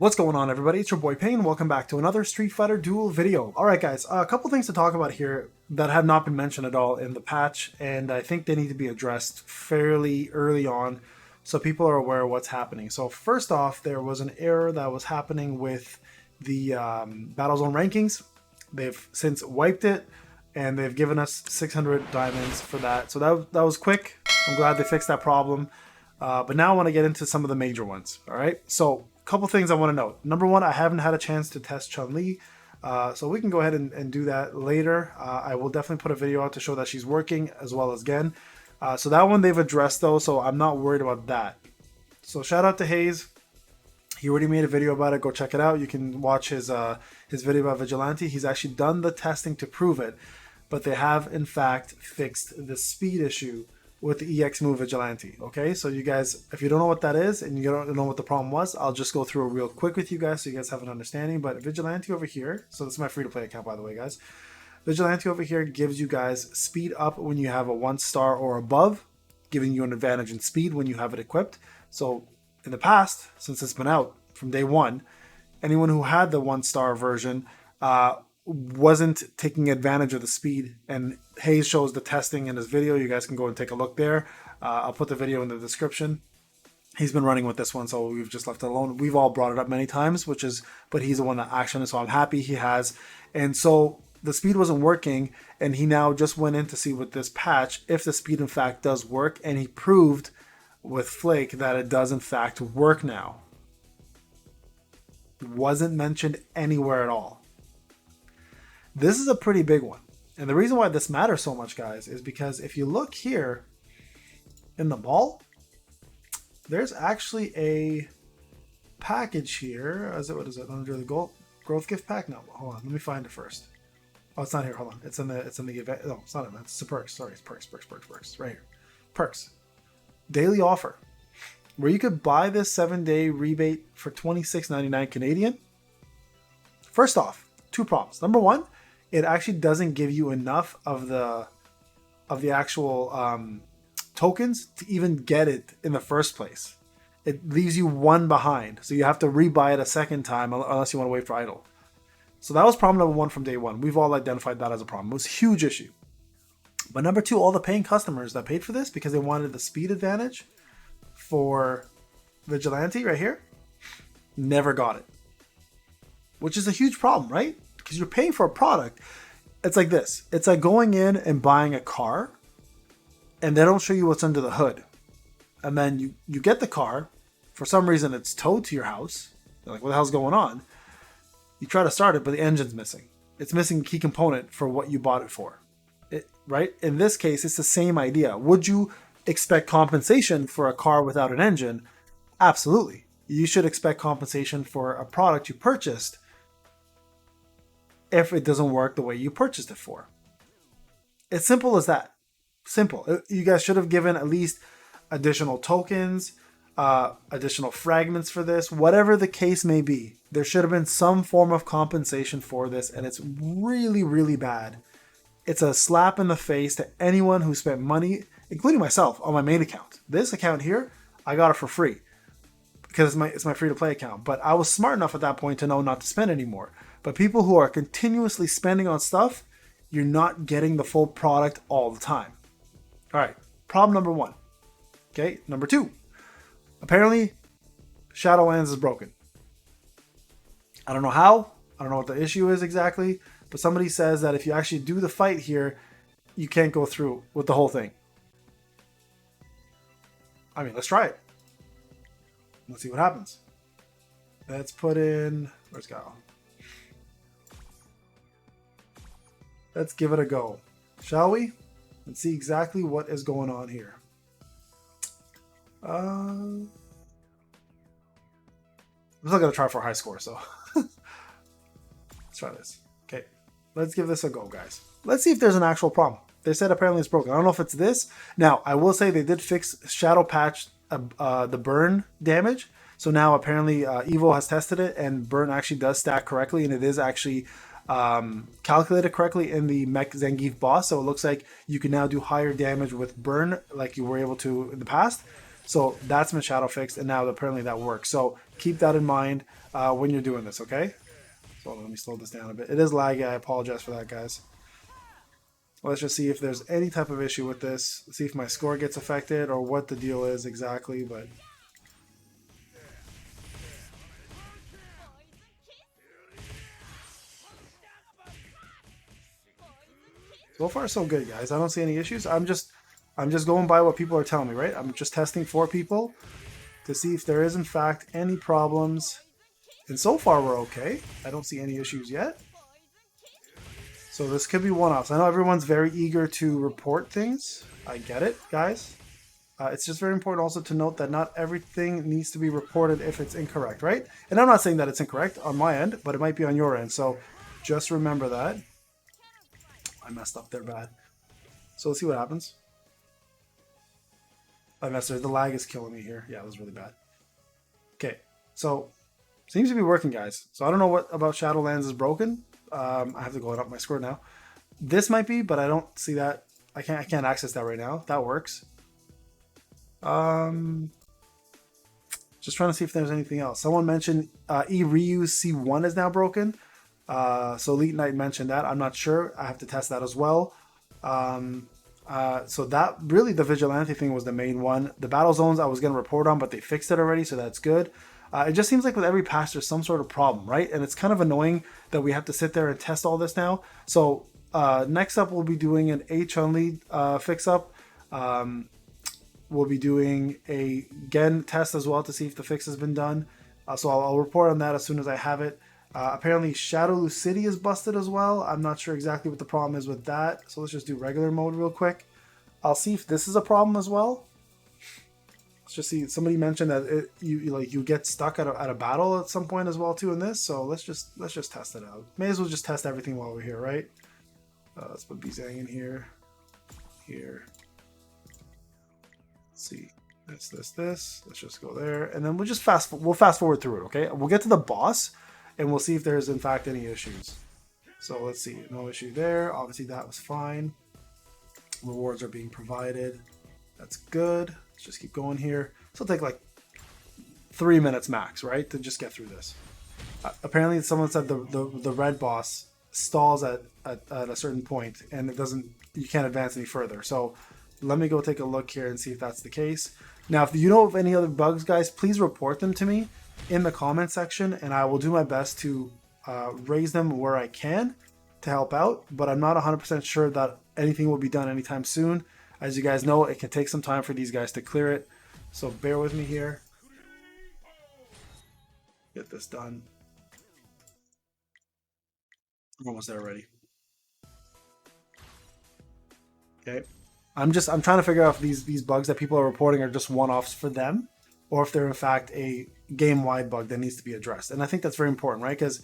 What's going on, everybody? It's your boy Payne. Welcome back to another Street Fighter Duel video. Alright guys, a couple things to talk about here that have not been mentioned at all in the patch, and I think they need to be addressed fairly early on so people are aware of what's happening. So first off, there was an error that was happening with the Battlezone rankings. They've since wiped it, and they've given us 600 diamonds for that. So that was quick. I'm glad they fixed that problem. But now I want to get into some of the major ones. Alright, so couple things I want to note. Number one, I haven't had a chance to test Chun-Li, so we can go ahead and do that later. I will definitely put a video out to show that she's working, as well as Gen. So that one they've addressed though, so I'm not worried about that. So shout out to Hayes. He already made a video about it. Go check it out. You can watch his video about Vigilante. He's actually done the testing to prove it, but they have in fact fixed the speed issue with the EX move Vigilante. Okay, so you guys, if you don't know what that is and you don't know what the problem was, I'll just go through it real quick with you guys so you guys have an understanding. But Vigilante over here, so this is my free-to-play account, by the way, guys. Vigilante over here gives you guys speed up when you have a 1-star or above, giving you an advantage in speed when you have it equipped. So in the past, since it's been out from day one, anyone who had the 1-star version wasn't taking advantage of the speed, and Hayes shows the testing in his video. You guys can go and take a look there. I'll put the video in the description. He's been running with this one, so we've just left it alone. We've all brought it up many times, but he's the one that actioned it, so I'm happy he has. And so the speed wasn't working, and he now just went in to see with this patch if the speed in fact does work, and he proved with Flake that it does in fact work now. It wasn't mentioned anywhere at all. This is a pretty big one. And the reason why this matters so much, guys, is because if you look here in the ball, there's actually a package here. What is it? Under the growth gift pack? No, hold on. Let me find it first. Oh, it's not here. Hold on. It's in the event. No, it's not event. It's the perks. Sorry, it's perks. Right here. Perks. Daily offer. Where you could buy this 7-day rebate for $26.99 Canadian. First off, two problems. Number one, it actually doesn't give you enough of the actual tokens to even get it in the first place. It leaves you one behind, so you have to rebuy it a second time unless you want to wait for idle. So that was problem number one from day one. We've all identified that as a problem. It was a huge issue. But number two, all the paying customers that paid for this because they wanted the speed advantage for Vigilante right here, never got it. Which is a huge problem, right? Because you're paying for a product. It's like this. It's like going in and buying a car, and they don't show you what's under the hood. And then you get the car. For some reason, it's towed to your house. You're like, what the hell's going on? You try to start it, but the engine's missing. It's missing a key component for what you bought it for. Right? In this case, it's the same idea. Would you expect compensation for a car without an engine? Absolutely. You should expect compensation for a product you purchased if it doesn't work the way you purchased it for. It's simple as that. Simple. You guys should have given at least additional tokens, additional fragments for this, whatever the case may be. There should have been some form of compensation for this, and it's really, really bad. It's a slap in the face to anyone who spent money, including myself, on my main account. This account here, I got it for free because it's my free-to-play account. But I was smart enough at that point to know not to spend anymore. But people who are continuously spending on stuff, you're not getting the full product all the time. All right, problem number one. Okay, number two. Apparently, Shadowlands is broken. I don't know how. I don't know what the issue is exactly. But somebody says that if you actually do the fight here, you can't go through with the whole thing. I mean, let's try it. Let's see what happens. Let's put in... Where's Kyle? Let's give it a go, shall we? And see exactly what is going on here. I'm still going to try for a high score, so let's try this. Okay, let's give this a go, guys. Let's see if there's an actual problem. They said apparently it's broken. I don't know if it's this. Now, I will say they did fix shadow patch the burn damage. So now apparently Evo has tested it, and burn actually does stack correctly, and it is actually calculated correctly in the Mech Zangief boss. So it looks like you can now do higher damage with burn like you were able to in the past. So that's been shadow fixed, and now apparently that works. So keep that in mind when you're doing this, okay? So let me slow this down a bit. It is laggy. I apologize for that, guys. Let's just see if there's any type of issue with this. See if my score gets affected or what the deal is exactly, but so far so good, guys. I don't see any issues. I'm just going by what people are telling me, right? I'm just testing for people to see if there is in fact any problems. And so far we're okay. I don't see any issues yet. So this could be one-offs. I know everyone's very eager to report things. I get it, guys. It's just very important also to note that not everything needs to be reported if it's incorrect, right? And I'm not saying that it's incorrect on my end, but it might be on your end. So just remember that. I messed up there bad. So let's see what happens. I messed up. The lag is killing me here. Yeah, it was really bad. Okay, so seems to be working, guys. So I don't know what about Shadowlands is broken. I have to go up my score now. This might be, but I don't see that. I can't access that right now. That works. Just trying to see if there's anything else. Someone mentioned E-Reuse C1 is now broken. So Elite Knight mentioned that. I'm not sure. I have to test that as well. So that really the Vigilante thing was the main one. The battle zones I was going to report on, but they fixed it already, so that's good. It just seems like with every patch there's some sort of problem, right? And it's kind of annoying that we have to sit there and test all this now. So next up we'll be doing an Chun-Li fix-up. We'll be doing a Gen test as well to see if the fix has been done. So I'll report on that as soon as I have it. Apparently Shadowloo City is busted as well. I'm not sure exactly what the problem is with that. So let's just do regular mode real quick. I'll see if this is a problem as well. Let's just see. Somebody mentioned that you get stuck at a battle at some point as well too in this. So let's just test it out. May as well just test everything while we're here, right? Let's put Bizang in here. Here. Let's see. This. Let's just go there, and then we'll fast forward through it. Okay, we'll get to the boss, and we'll see if there's in fact any issues. So let's see. No issue there. Obviously that was fine. Rewards are being provided. That's good. Let's just keep going here. So it'll take like 3 minutes max, right, to just get through this. Apparently someone said the red boss stalls at a certain point, and it doesn't. You can't advance any further. So let me go take a look here and see if that's the case. Now, if you know of any other bugs, guys, please report them to me in the comment section, and I will do my best to raise them where I can to help out. But I'm not 100% sure that anything will be done anytime soon. As you guys know, it can take some time for these guys to clear it. So bear with me here. Get this done. I'm almost there already. Okay. I'm trying to figure out if these bugs that people are reporting are just one-offs for them, or if they're in fact a game-wide bug that needs to be addressed. And I think that's very important, right? Because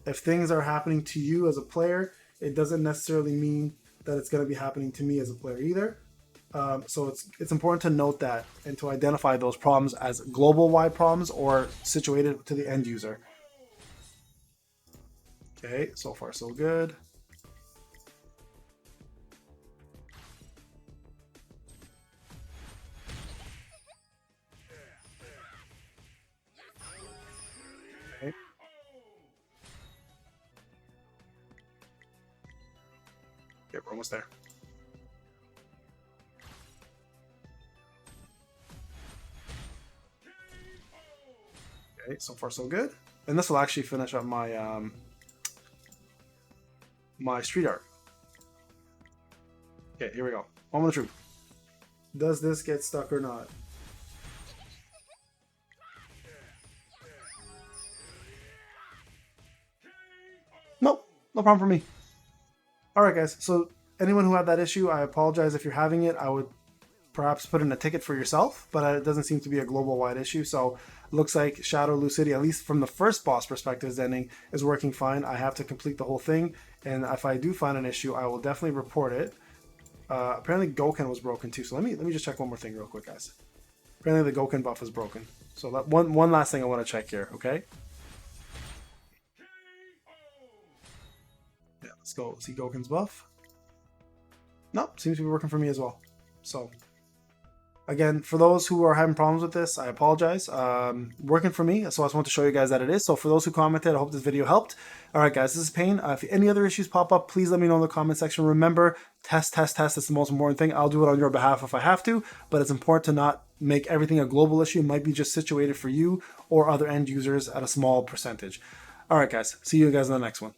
if things are happening to you as a player, it doesn't necessarily mean that it's going to be happening to me as a player either. So it's important to note that and to identify those problems as global-wide problems or situated to the end user. Okay, so far so good. Okay, we're almost there. Okay, so far so good. And this will actually finish up my my street art. Okay, here we go. Moment of truth. Does this get stuck or not? Nope, no problem for me. Alright guys, so anyone who had that issue, I apologize if you're having it. I would perhaps put in a ticket for yourself, but it doesn't seem to be a global wide issue. So looks like Shadowloo City, at least from the first boss perspective, is ending, is working fine. I have to complete the whole thing, and if I do find an issue, I will definitely report it. Apparently Goken was broken too, so let me just check one more thing real quick, guys. Apparently the Goken buff is broken. So that one last thing I want to check here, okay? Yeah, let's go see Goken's buff. Nope, seems to be working for me as well. So Again, for those who are having problems with this, I apologize. Working for me, so I just want to show you guys that it is. So for those who commented, I hope this video helped. All right, guys, this is Payne. If any other issues pop up, please let me know in the comment section. Remember, test. That's the most important thing. I'll do it on your behalf if I have to, but it's important to not make everything a global issue. It might be just situated for you or other end users at a small percentage. All right, guys. See you guys in the next one.